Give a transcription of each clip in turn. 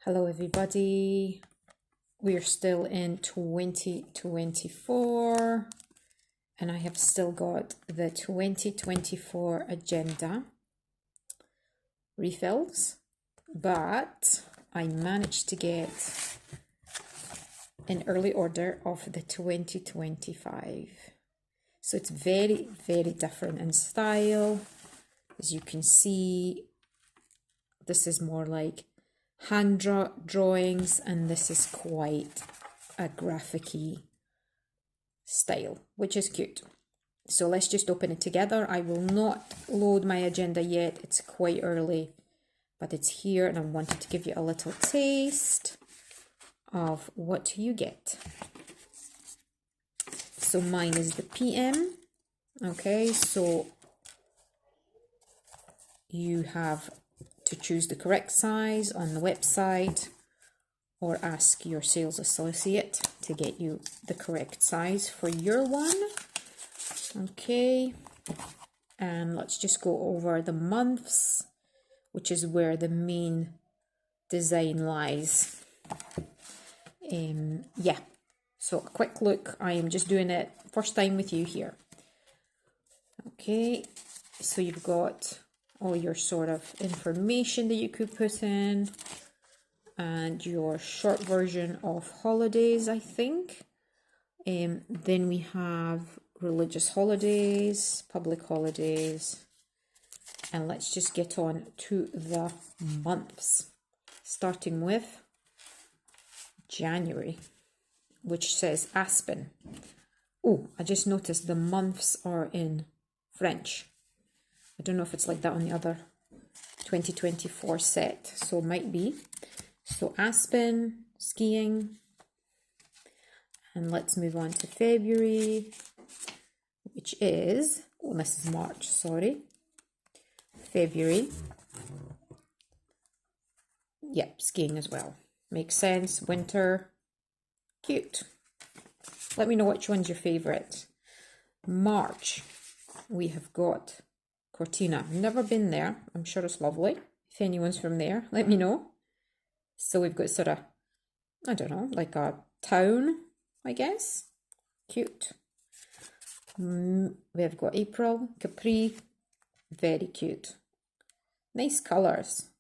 Hello everybody, we're still in 2024 and I have still got the 2024 agenda refills, but I managed to get an early order of the 2025. So it's very, very different in style. As you can see, this is more like hand drawings, and this is quite a graphic-y style, which is cute. So let's just open it together. I will not load my agenda yet, it's quite early, but it's here and I wanted to give you a little taste of what you get. So mine is the PM. Okay, so you have to choose the correct size on the website or ask your sales associate to get you the correct size for your one. Okay, and let's just go over the months, which is where the main design lies. Yeah, so a quick look. I am just doing it first time with you here. Okay, so you've got all your sort of information that you could put in and your short version of holidays, I think. Then we have religious holidays, public holidays, and let's just get on to the months, starting with January, which says Aspen. Oh, I just noticed the months are in French. I don't know if it's like that on the other 2024 set, so it might be. So Aspen, skiing, and let's move on to February, which is, oh, this is March, sorry. February. Yep, skiing as well. Makes sense. Winter, cute. Let me know which one's your favorite. March, we have got Cortina. Never been there. I'm sure it's lovely. If anyone's from there, let me know. So we've got sort of, I don't know, like a town, I guess. Cute. We've got April, Capri. Very cute. Nice colours.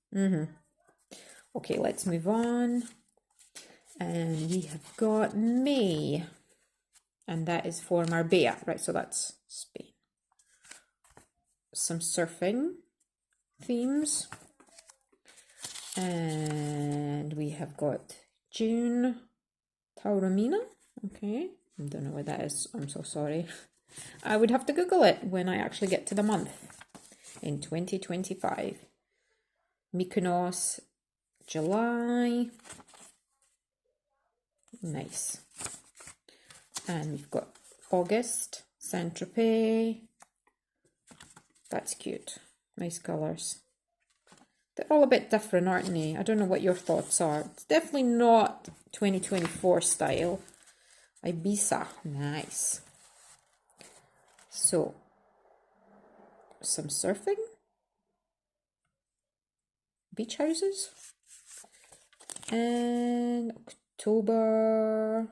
Okay, let's move on. And we have got May. And that is for Marbella. Right, so that's Spain. Some surfing themes, and we have got June, Taormina. Okay, I don't know what that is. I'm so sorry. I would have to Google it when I actually get to the month in 2025. Mykonos, July. Nice. And we've got August, Saint-Tropez. That's cute. Nice colours. They're all a bit different, aren't they? I don't know what your thoughts are. It's definitely not 2024 style. Ibiza. Nice. So, some surfing. Beach houses. And October.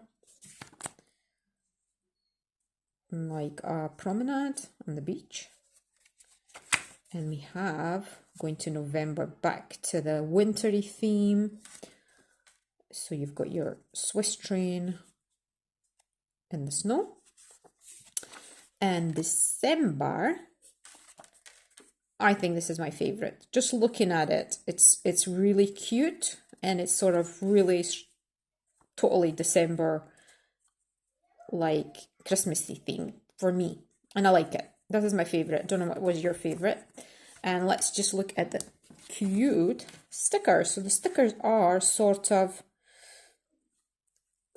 Like a promenade on the beach. And we have, going to November, back to the wintry theme. So you've got your Swiss train in the snow. And December, I think this is my favorite. Just looking at it, it's really cute. And it's sort of really totally December, like Christmassy theme for me. And I like it. This is my favorite. Don't know what was your favorite. And let's just look at the cute stickers. So the stickers are sort of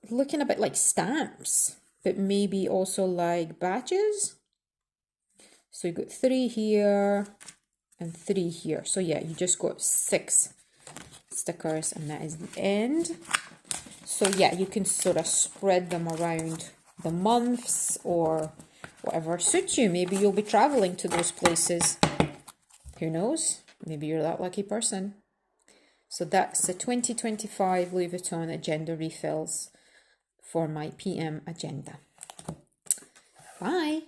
looking a bit like stamps, but maybe also like badges. So you got 3 here and 3 here. So yeah, you just got 6 stickers, and that is the end. So yeah, you can sort of spread them around the months or whatever suits you. Maybe you'll be traveling to those places. Who knows? Maybe you're that lucky person. So that's the 2025 Louis Vuitton agenda refills for my PM agenda. Bye.